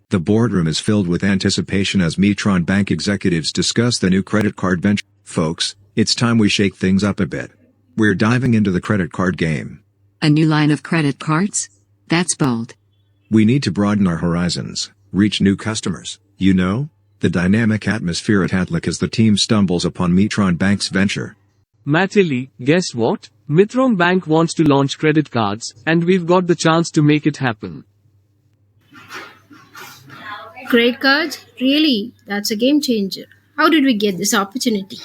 The boardroom is filled with anticipation as Mitron Bank executives discuss the new credit card venture. Folks, it's time we shake things up a bit. We're diving into the credit card game. A new line of credit cards? That's bold. We need to broaden our horizons, reach new customers, the dynamic atmosphere at Hatlick as the team stumbles upon Mitron Bank's venture. Matili, guess what? Mitron Bank wants to launch credit cards, and we've got the chance to make it happen. Credit cards? Really? That's a game changer. How did we get this opportunity?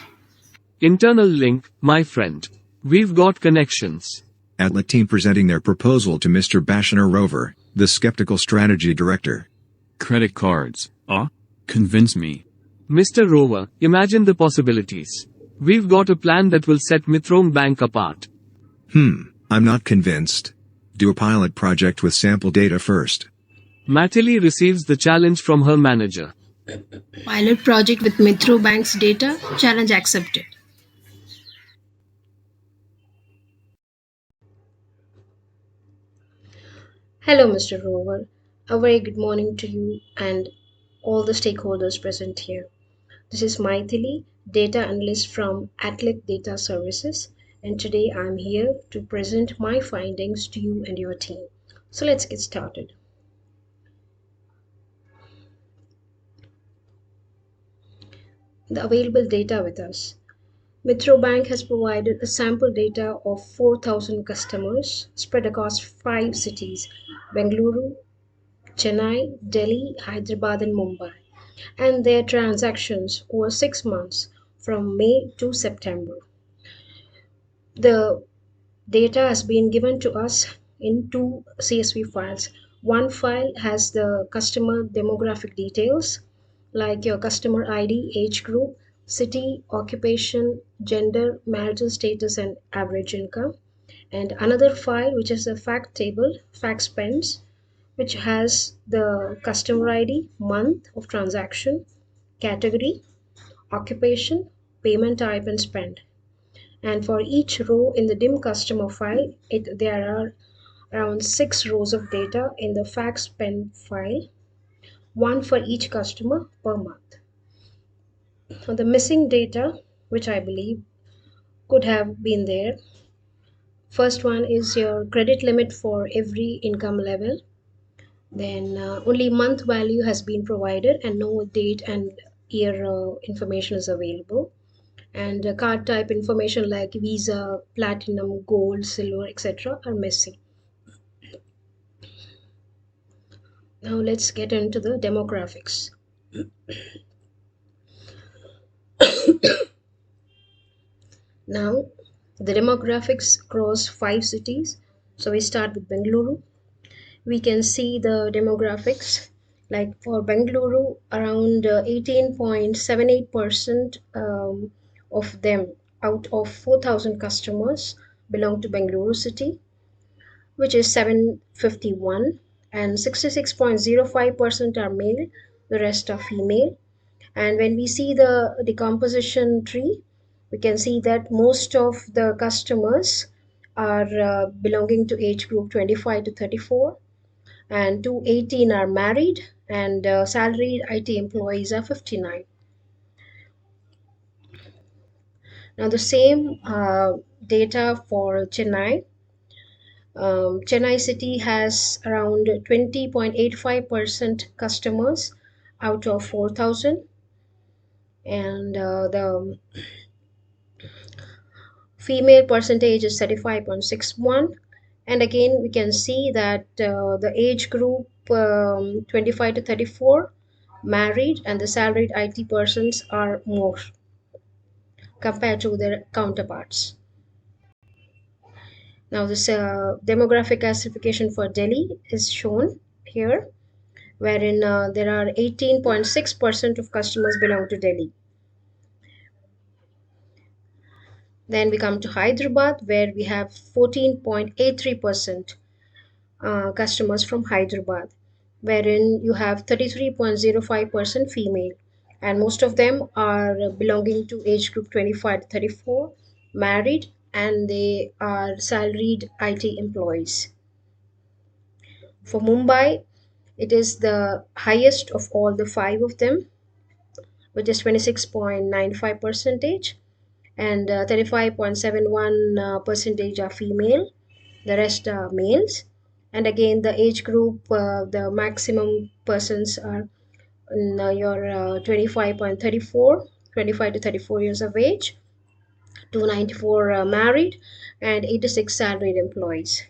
Internal link, my friend. We've got connections. Hatlick team presenting their proposal to Mr. Bashner Rover, the skeptical strategy director. Credit cards, convince me. Mr. Rover, imagine the possibilities. We've got a plan that will set Mitron Bank apart. I'm not convinced. Do a pilot project with sample data first. Matili receives the challenge from her manager. Pilot project with Mitron Bank's data? Challenge accepted. Hello, Mr. Rover. A very good morning to you and all the stakeholders present here. This is Maithili, data analyst from Atlic Data Services, and today I'm here to present my findings to you and your team. So let's get started. The available data with us. Mitron Bank has provided a sample data of 4,000 customers spread across 5 cities: Bengaluru, Chennai, Delhi, Hyderabad, and Mumbai, and their transactions over 6 months from May to September. The data has been given to us in 2 CSV files. One file has the customer demographic details like your customer ID, age group, city, occupation, gender, marital status, and average income. And another file which is a fact table, fact spends, which has the customer ID, month of transaction, category, occupation, payment type, and spend. And for each row in the dim customer file, there are around 6 rows of data in the fact spend file, one for each customer per month. Now, the missing data, which I believe could have been there, first one is your credit limit for every income level. Then only month value has been provided and no date and year information is available. And card type information like Visa, Platinum, Gold, Silver, etc. are missing. Now let's get into the demographics. Now the demographics across 5 cities. So we start with Bengaluru. We can see the demographics like for Bengaluru, around 18.78% of them out of 4,000 customers belong to Bengaluru city, which is 751, and 66.05% are male, the rest are female. And when we see the decomposition tree, we can see that most of the customers are belonging to age group 25 to 34, and 218 are married, and salaried IT employees are 59. Now the same data for Chennai. Chennai city has around 20.85% customers out of 4,000, and the female percentage is 35.61. And again we can see that the age group 25 to 34, married, and the salaried IT persons are more compared to their counterparts. Now this demographic classification for Delhi is shown here, wherein there are 18.6% of customers belong to Delhi. Then we come to Hyderabad, where we have 14.83% customers from Hyderabad, wherein you have 33.05% female, and most of them are belonging to age group 25 to 34, married, and they are salaried IT employees. For Mumbai, It is the highest of all the five of them, which is 26.95 percentage, and 35.71 percentage are female. The rest are males. And again, the age group, the maximum persons are in your 25 to 34 years of age, 294 married, and 86 salaried employees.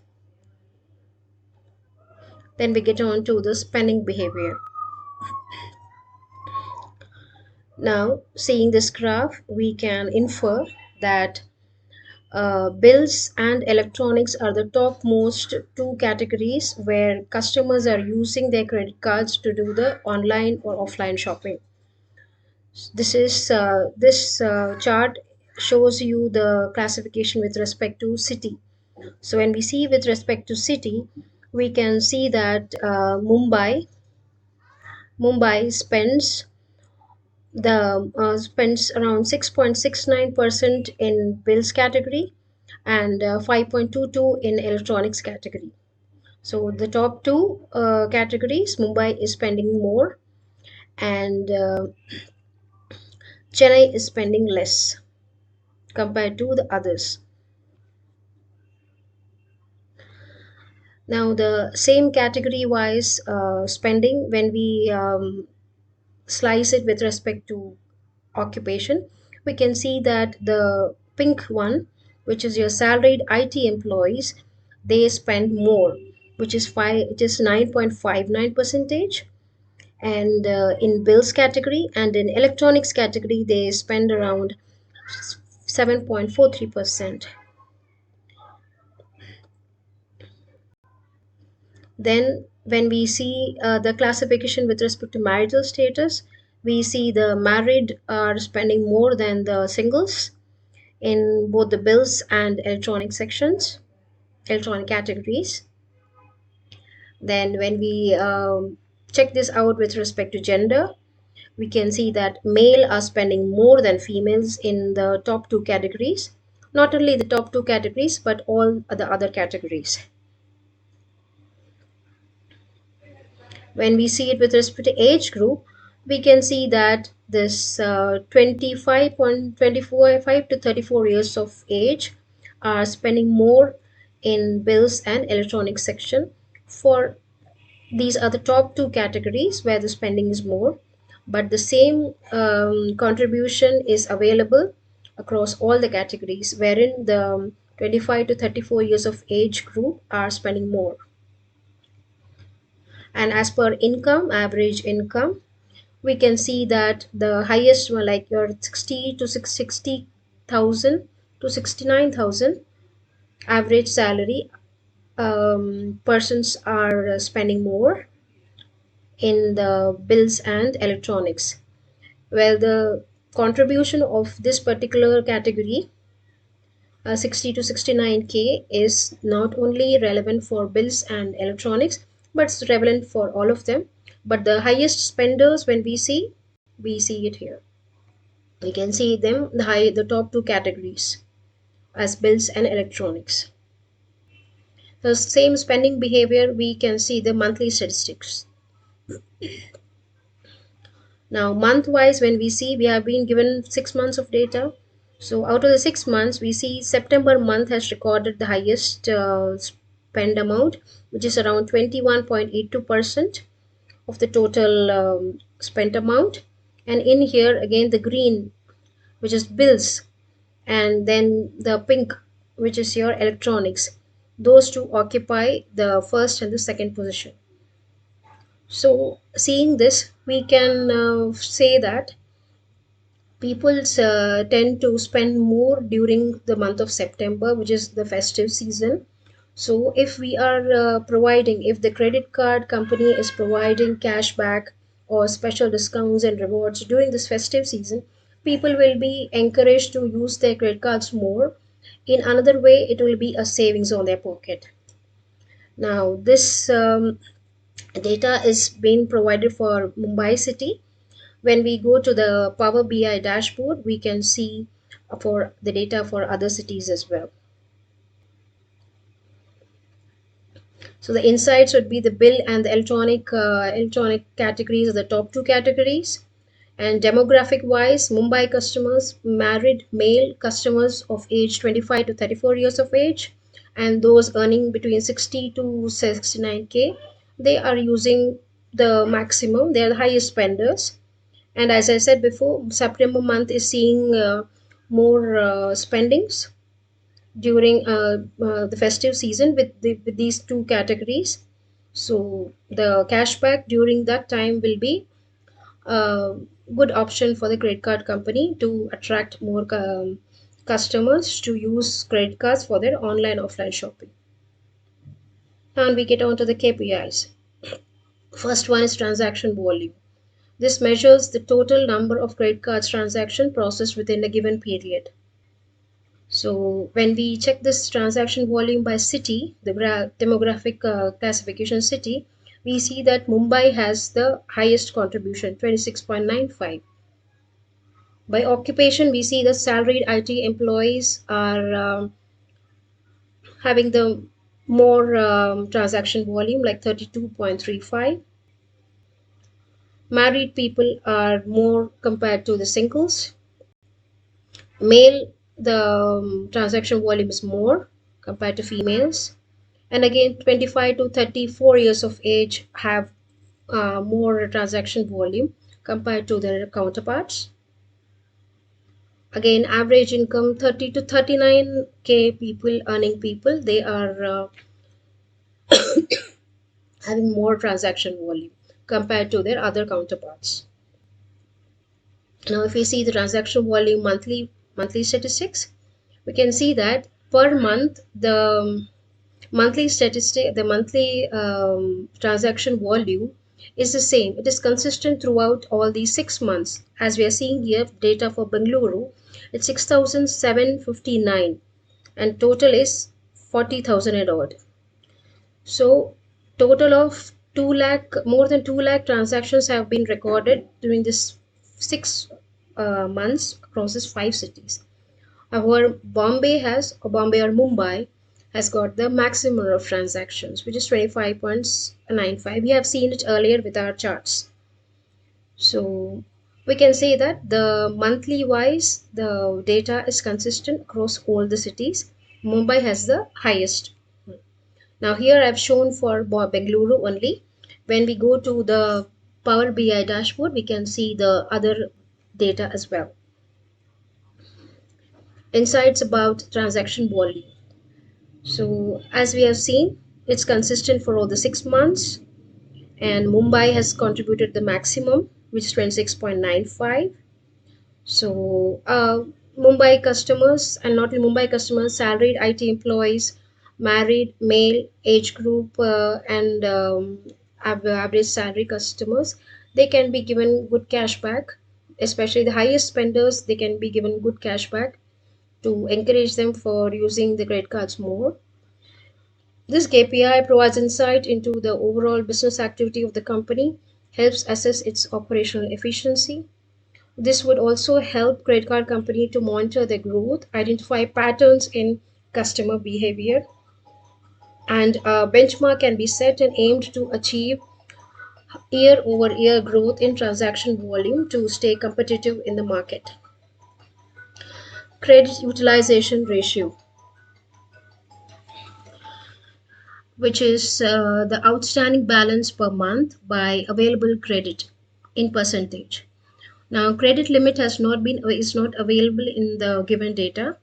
Then we get on to the spending behavior. Now, seeing this graph, we can infer that bills and electronics are the topmost two categories where customers are using their credit cards to do the online or offline shopping. This chart shows you the classification with respect to city. So when we see with respect to city, we can see that Mumbai spends around 6.69% in bills category and 5.22 in electronics category. So the top two categories, Mumbai is spending more, and Chennai is spending less compared to the others. Now the same category wise spending, when we slice it with respect to occupation, we can see that the pink one, which is your salaried IT employees, they spend more, which is 9.59 percentage, and in bills category and in electronics category they spend around 7.43%. Then when we see the classification with respect to marital status, we see the married are spending more than the singles in both the bills and electronic categories. Then when we check this out with respect to gender, we can see that male are spending more than females in the top two categories. Not only the top two categories, but all the other categories. When we see it with respect to age group, we can see that this 25 to 34 years of age are spending more in bills and electronics section. For these are the top two categories where the spending is more, but the same contribution is available across all the categories, wherein the 25 to 34 years of age group are spending more. And as per income, average income, we can see that the highest one, like your 60,000 to 69,000 average salary, persons are spending more in the bills and electronics. Well, the contribution of this particular category, 60 to 69K, is not only relevant for bills and electronics, but it's relevant for all of them. But the highest spenders, when we see it here. We can see them, the top two categories as bills and electronics. The same spending behavior, we can see the monthly statistics. Now, month wise, when we see, we have been given 6 months of data. So, out of the 6 months, we see September month has recorded the highest spend amount, which is around 21.82% of the total spent amount. And in here, again, the green, which is bills, and then the pink, which is your electronics. Those two occupy the first and the second position. So, seeing this, we can say that people tend to spend more during the month of September, which is the festive season. So, if we are if the credit card company is providing cashback or special discounts and rewards during this festive season, people will be encouraged to use their credit cards more. In another way, it will be a savings on their pocket. Now, this data is being provided for Mumbai city. When we go to the Power BI dashboard, we can see for the data for other cities as well. So the insights would be the bill and the electronic categories are the top two categories. And demographic wise, Mumbai customers, married male customers of age 25 to 34 years of age, and those earning between 60 to 69K, they are using the maximum, they are the highest spenders. And as I said before, September month is seeing more spendings during the festive season with these two categories. So the cashback during that time will be a good option for the credit card company to attract more customers to use credit cards for their online offline shopping. And we get on to the KPIs. First one is transaction volume. This measures the total number of credit cards transaction processed within a given period. So when we check this transaction volume by city, the demographic classification city, we see that Mumbai has the highest contribution, 26.95. By occupation, we see the salaried IT employees are having the more transaction volume, like 32.35. Married people are more compared to the singles. Male, the transaction volume is more compared to females. And again, 25 to 34 years of age have more transaction volume compared to their counterparts. Again, average income 30 to 39K people, earning people, they are having more transaction volume compared to their other counterparts. Now if we see the transaction volume monthly statistics, we can see that per month the monthly transaction volume is the same. It is consistent throughout all these 6 months. As we are seeing here, data for Bengaluru, it's 6,759 and total is 40,000 and odd. So total of 2 lakh, more than 2 lakh transactions have been recorded during this 6 months across these 5 cities. However, Bombay or Mumbai has got the maximum of transactions, which is 25.95. We have seen it earlier with our charts. So we can say that the monthly wise, the data is consistent across all the cities. Mumbai has the highest. Now here I've shown for Bengaluru only. When we go to the Power BI dashboard, we can see the other data as well. Insights about transaction volume. So as we have seen, it's consistent for all the 6 months, and Mumbai has contributed the maximum, which is 26.95. So Mumbai customers, and not only Mumbai customers, salaried IT employees, married male age group, and average salary customers, they can be given good cashback. Especially the highest spenders, they can be given good cashback to encourage them for using the credit cards more. This KPI provides insight into the overall business activity of the company, helps assess its operational efficiency. This would also help credit card company to monitor their growth, identify patterns in customer behavior, and a benchmark can be set and aimed to achieve year over year growth in transaction volume to stay competitive in the market. Credit utilization ratio, which is the outstanding balance per month by available credit in percentage. Now, credit limit is not available in the given data.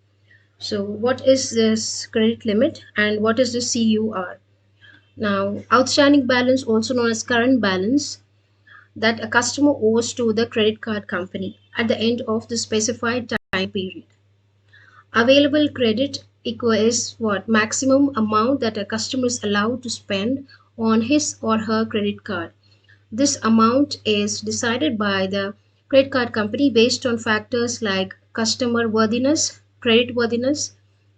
So, what is this credit limit and what is the CUR? Now, outstanding balance, also known as current balance, that a customer owes to the credit card company at the end of the specified time period. Available credit equals what? Maximum amount that a customer is allowed to spend on his or her credit card. This amount is decided by the credit card company based on factors like customer worthiness, credit worthiness,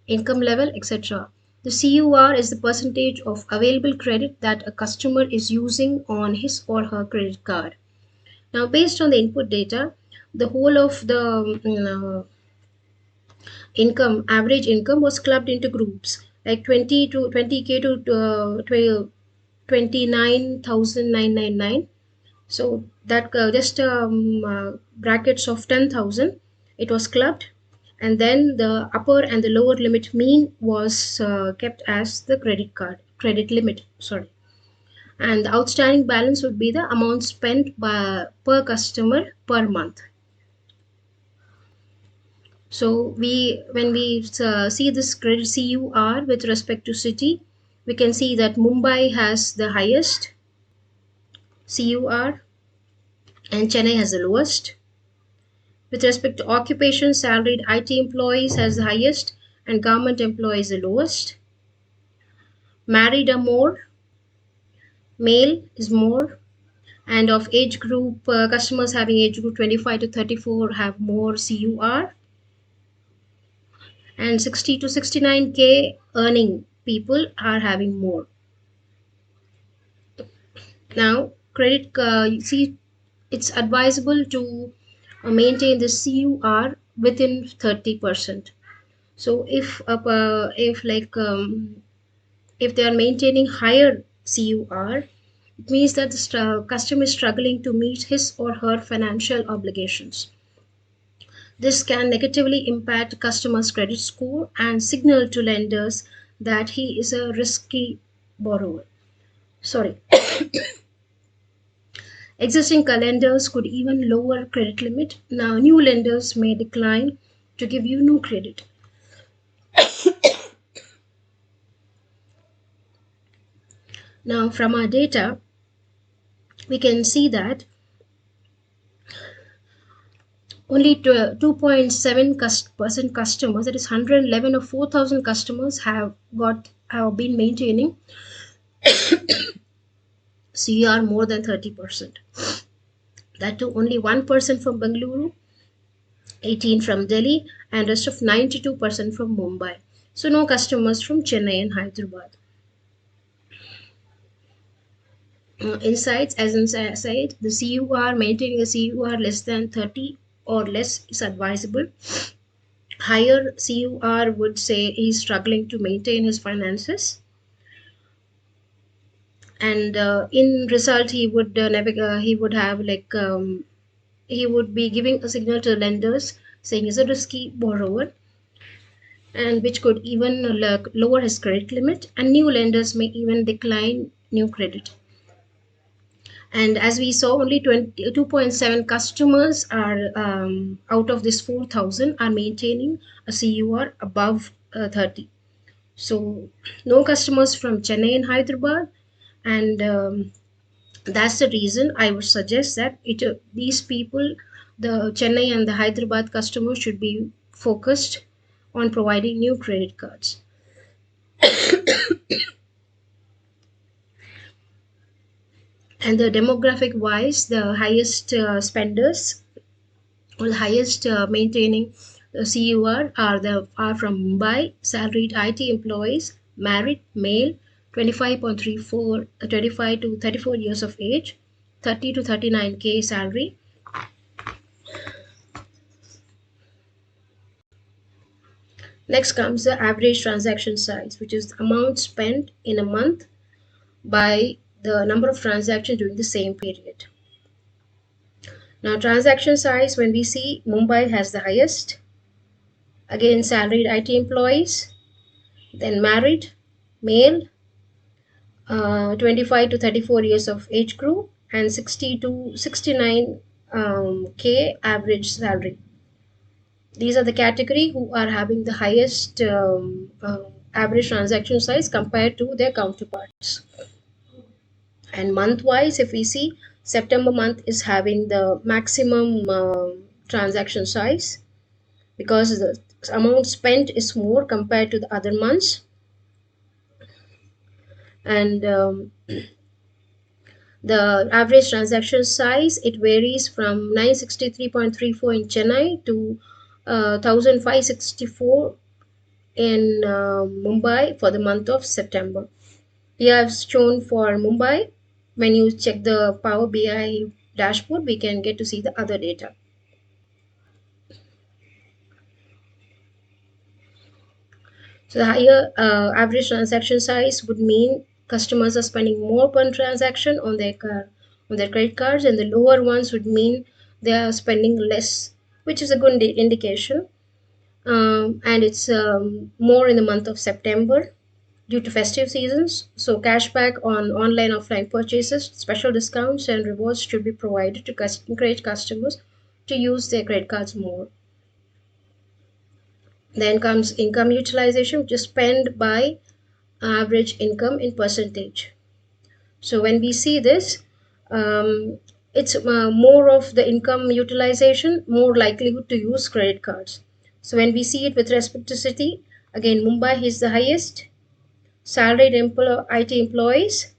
income level, etc. The CUR is the percentage of available credit that a customer is using on his or her credit card. Now, based on the input data, the whole of the average income was clubbed into groups. like 20k to 29,999. So that just brackets of 10,000, it was clubbed, and then the upper and the lower limit mean was kept as the credit limit. Sorry, and the outstanding balance would be the amount spent by per customer per month. So when we see this credit CUR with respect to city, we can see that Mumbai has the highest CUR and Chennai has the lowest. With respect to occupation, salaried IT employees has the highest and government employees the lowest. Married are more, male is more, and of age group, customers having age group 25 to 34 have more CUR, and 60 to 69k earning people are having more. Now, you see, it's advisable to maintain the CUR within 30%. So if they are maintaining higher CUR, it means that the customer is struggling to meet his or her financial obligations. This can negatively impact customers' credit score and signal to lenders that he is a risky borrower. Sorry. Existing lenders could even lower credit limit. Now, new lenders may decline to give you no credit. Now, from our data, we can see that only 2.7% customers, that is 111 or 4,000 customers, have been maintaining CR more than 30%. That too, only 1% from Bengaluru, 18 from Delhi, and rest of 92% from Mumbai. So no customers from Chennai and Hyderabad. Insights, as I said, the CUR, maintaining a CUR less than 30 or less is advisable. Higher CUR would say he's struggling to maintain his finances, and in result he would he would have he would be giving a signal to lenders saying he's a risky borrower, and which could even lower his credit limit, and new lenders may even decline new credit. And as we saw, only 2.7 customers are out of this 4,000 are maintaining a CUR above 30. So no customers from Chennai and Hyderabad, and that's the reason I would suggest that these people, the Chennai and the Hyderabad customers, should be focused on providing new credit cards. And the demographic wise, the highest spenders or the highest maintaining CUR are from Mumbai, salaried IT employees, married, male, 25 to 34 years of age, 30 to 39k salary. Next comes the average transaction size, which is the amount spent in a month by the number of transactions during the same period. Now, transaction size, when we see, Mumbai has the highest. Again, salaried IT employees, then married, male, 25 to 34 years of age group, and 60 to 69 k average salary. These are the category who are having the highest average transaction size compared to their counterparts. And month wise, if we see, September month is having the maximum transaction size because the amount spent is more compared to the other months. And the average transaction size, it varies from 963.34 in Chennai to 1564 in Mumbai for the month of September. We have shown for Mumbai. When you check the Power BI dashboard, we can get to see the other data. So the higher average transaction size would mean customers are spending more per transaction on their credit cards, and the lower ones would mean they are spending less, which is a good indication. And it's more in the month of September due to festive seasons. So cashback on online offline purchases, special discounts and rewards should be provided to encourage customers to use their credit cards more. Then comes income utilization, which is spent by average income in percentage. So when we see this, it's more of the income utilization, more likelihood to use credit cards. So when we see it with respect to city, again Mumbai is the highest. Salaried IT employees,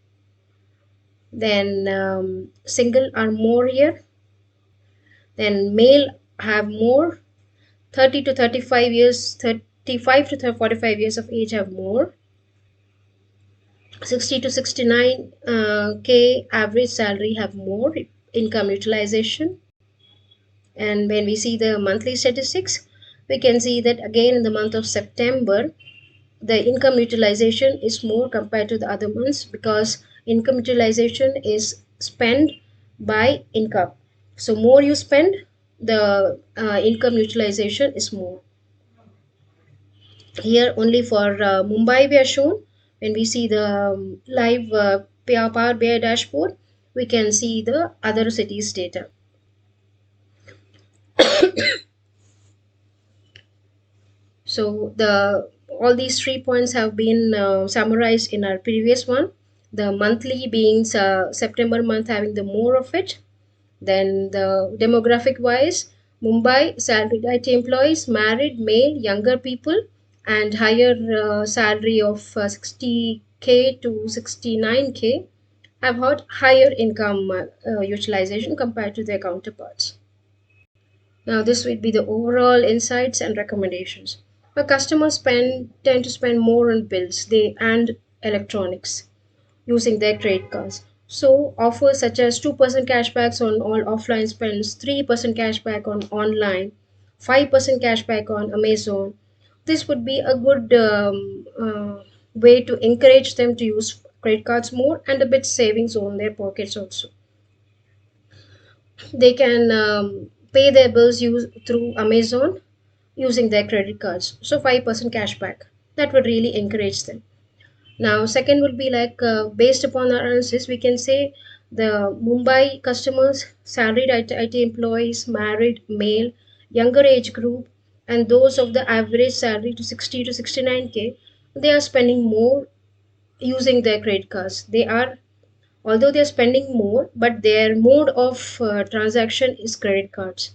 then single are more here. Then male have more. 30 to 35 years, 35 to 45 years of age have more. 60 to 69 k average salary have more income utilization. And when we see the monthly statistics, we can see that again in the month of September the income utilization is more compared to the other months, because income utilization is spent by income. So more you spend, the income utilization is more. Here only for Mumbai we are shown. When we see the live Power BI dashboard, we can see the other cities data. So the all these 3 points have been summarized in our previous one. The monthly being September month having the more of it. Then the demographic wise, Mumbai salaried IT employees, married, male, younger people, and higher salary of 60k to 69k have had higher income utilization compared to their counterparts. Now, this would be the overall insights and recommendations. Our customers tend to spend more on bills and electronics using their credit cards. So, offers such as 2% cashbacks on all offline spends, 3% cashback on online, 5% cashback on Amazon. This would be a good way to encourage them to use credit cards more, and a bit savings on their pockets also. They can pay their bills through Amazon using their credit cards. So 5% cashback. That would really encourage them. Now, second would be like based upon our analysis, we can say the Mumbai customers, salaried IT employees, married, male, younger age group, and those of the average salary to 60 to 69k, they are spending more using their credit cards. Although they are spending more, but their mode of transaction is credit cards.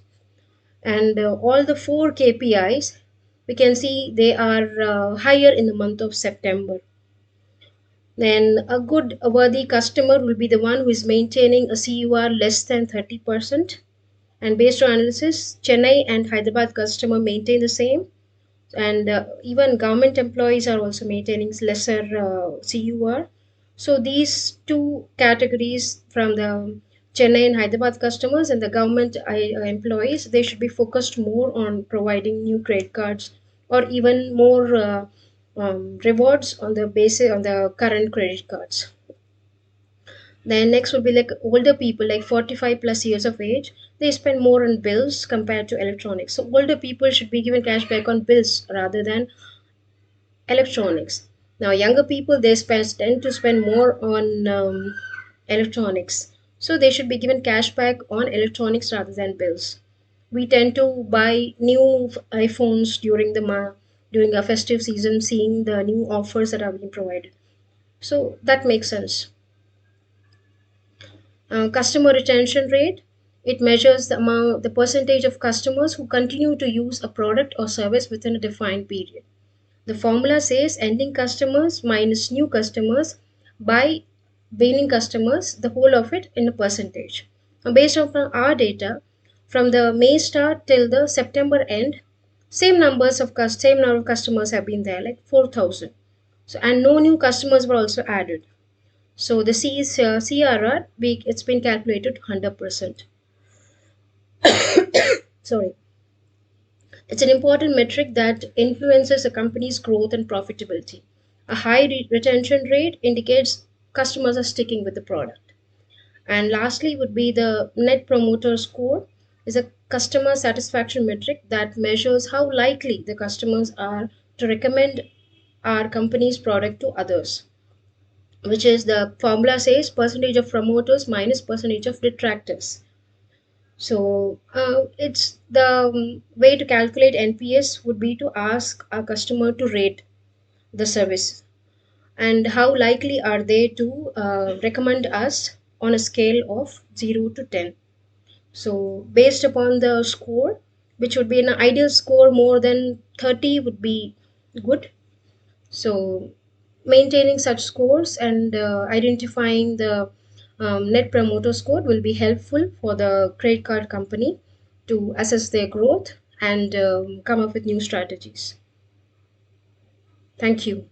And all the four KPIs, we can see they are higher in the month of September. Then a worthy customer will be the one who is maintaining a CUR less than 30%. And based on analysis, Chennai and Hyderabad customer maintain the same. And even government employees are also maintaining lesser CUR. So these two categories from the Chennai and Hyderabad customers and the government employees, they should be focused more on providing new credit cards or even more rewards on the basis on the current credit cards. Then next would be like older people, like 45 plus years of age. They spend more on bills compared to electronics. So older people should be given cash back on bills rather than electronics. Now younger people, tend to spend more on electronics. So they should be given cash back on electronics rather than bills. We tend to buy new iPhones during a festive season, seeing the new offers that are being provided. So that makes sense. Customer retention rate, it measures the percentage of customers who continue to use a product or service within a defined period. The formula says ending customers minus new customers by waning customers, the whole of it in a percentage. Now, based on our data, from the May start till the September end, same number of customers have been there, like 4,000. So, and no new customers were also added. So the CRR, it's been calculated 100%. Sorry. It's an important metric that influences a company's growth and profitability. A high retention rate indicates customers are sticking with the product. And lastly, would be the Net Promoter Score, is a customer satisfaction metric that measures how likely the customers are to recommend our company's product to others, which is the formula says percentage of promoters minus percentage of detractors. So it's the way to calculate NPS would be to ask our customer to rate the service and how likely are they to recommend us on a scale of 0 to 10. So based upon the score, which would be an ideal score more than 30 would be good. So maintaining such scores and identifying the net promoter score will be helpful for the credit card company to assess their growth and come up with new strategies. Thank you.